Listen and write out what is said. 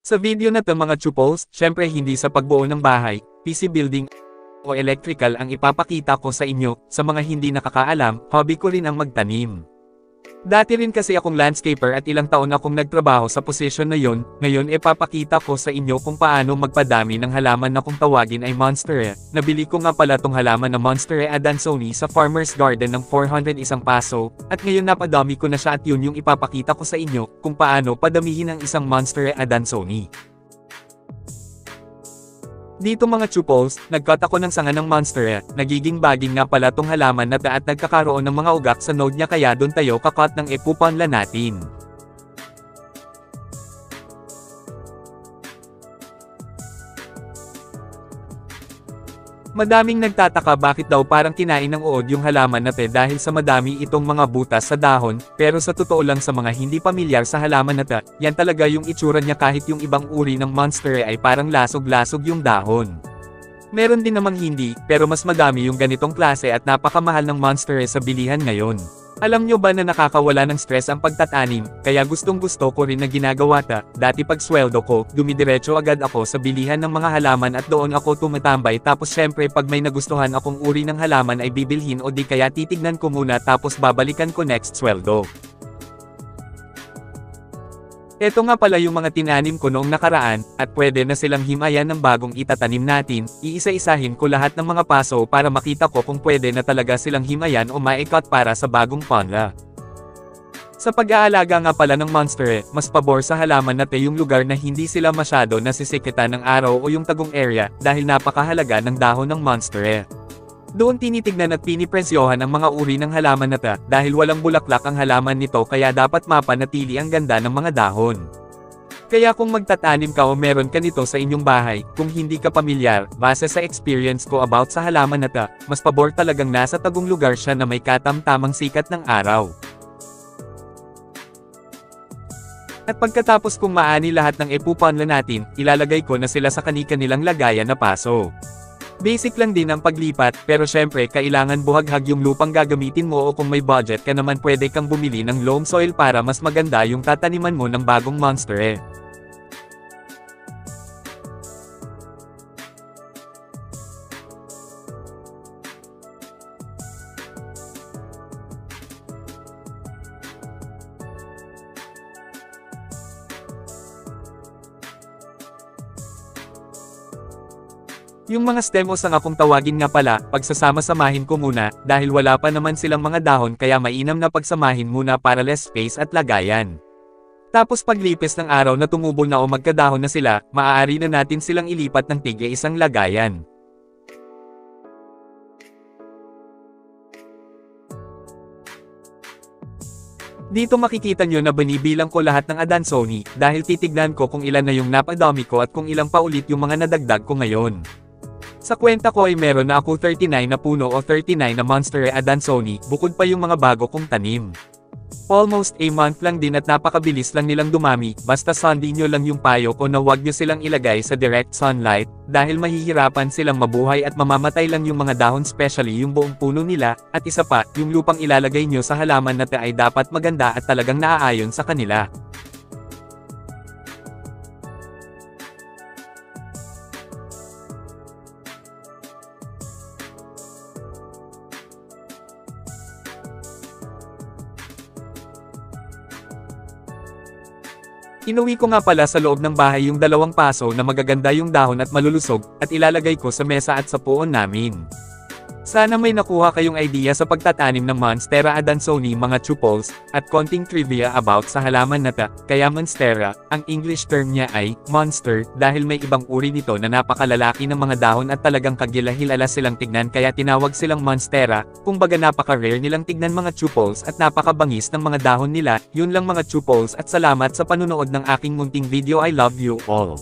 Sa video na to mga chupos, syempre hindi sa pagbuo ng bahay, PC building, o electrical ang ipapakita ko sa inyo. Sa mga hindi nakakaalam, hobby ko rin ang magtanim. Dati rin kasi akong landscaper at ilang taon akong nagtrabaho sa posisyon na yon. Ngayon ipapakita ko sa inyo kung paano magpadami ng halaman na kung tawagin ay Monstera. Nabili ko nga pala tong halaman na Monstera adansonii sa Farmer's Garden ng 401 paso, at ngayon napadami ko na siya at yun yung ipapakita ko sa inyo kung paano padamihin ang isang Monstera adansonii. Dito mga chupos, nagcut ako ng sanga ng Monstera, nagiging baging nga pala tong halaman na at nagkakaroon ng mga ugak sa node niya kaya doon tayo kakat ng ipupanla natin. Madaming nagtataka bakit daw parang kinain ng uod yung halaman na dahil sa madami itong mga butas sa dahon, pero sa totoo lang sa mga hindi pamilyar sa halaman na yan talaga yung itsura niya kahit yung ibang uri ng Monstera ay parang lasog-lasog yung dahon. Meron din namang hindi, pero mas madami yung ganitong klase at napakamahal ng Monstera sa bilihan ngayon. Alam nyo ba na nakakawala ng stress ang pagtatanim, kaya gustong-gusto ko rin na ginagawa dati pag sweldo ko, dumidiretso agad ako sa bilihan ng mga halaman at doon ako tumatambay tapos syempre pag may nagustuhan akong uri ng halaman ay bibilhin o di kaya titignan ko muna tapos babalikan ko next sweldo. Eto nga pala yung mga tinanim ko noong nakaraan, at pwede na silang himayan ng bagong itatanim natin. Iisa-isahin ko lahat ng mga paso para makita ko kung pwede na talaga silang himayan o ma-cut para sa bagong panla. Sa pag-aalaga nga pala ng Monstera, mas pabor sa halaman na yung lugar na hindi sila masyado nasisikitan ng araw o yung tagong area, dahil napakahalaga ng dahon ng Monstera. Doon tinitignan at pinipresyohan ang mga uri ng halaman na dahil walang bulaklak ang halaman nito kaya dapat mapanatili ang ganda ng mga dahon. Kaya kung magtatanim ka o meron ka nito sa inyong bahay, kung hindi ka pamilyar, base sa experience ko about sa halaman na mas pabor talagang nasa tagong lugar siya na may katam-tamang sikat ng araw. At pagkatapos kong maani lahat ng ipupanla natin, ilalagay ko na sila sa kani-kanilang lagayan na paso. Basic lang din ang paglipat, pero syempre kailangan buhaghag yung lupang gagamitin mo o kung may budget ka naman pwede kang bumili ng loam soil para mas maganda yung tataniman mo ng bagong Monstera. Yung mga stem o sanga kung tawagin nga pala, pagsasama-samahin ko muna, dahil wala pa naman silang mga dahon kaya mainam na pagsamahin muna para less space at lagayan. Tapos paglipis ng araw na tumubol na o magkadahon na sila, maaari na natin silang ilipat ng tig-isang lagayan. Dito makikita nyo na binibilang ko lahat ng adansonii, dahil titignan ko kung ilan na yung napadami ko at kung ilang pa ulit yung mga nadagdag ko ngayon. Sa kwenta ko ay meron na ako 39 na puno o 39 na Monstera adansonii, bukod pa yung mga bago kong tanim. Almost a month lang din at napakabilis lang nilang dumami, basta sundin nyo lang yung payo ko na huwag nyo silang ilagay sa direct sunlight, dahil mahihirapan silang mabuhay at mamamatay lang yung mga dahon especially yung buong puno nila, at isa pa, yung lupang ilalagay nyo sa halaman na ay dapat maganda at talagang naaayon sa kanila. Inuwi ko nga pala sa loob ng bahay yung 2 paso na magaganda yung dahon at malulusog, at ilalagay ko sa mesa at sa puon namin. Sana may nakuha kayong idea sa pagtatanim ng Monstera adansonii mga chupos, at konting trivia about sa halaman na kaya Monstera, ang English term niya ay monster, dahil may ibang uri nito na napakalalaki ng mga dahon at talagang kagilahilala silang tignan kaya tinawag silang Monstera, kumbaga napaka-rare nilang tignan mga chupos at napakabangis ng mga dahon nila. Yun lang mga chupos at salamat sa panunood ng aking munting video. I love you all.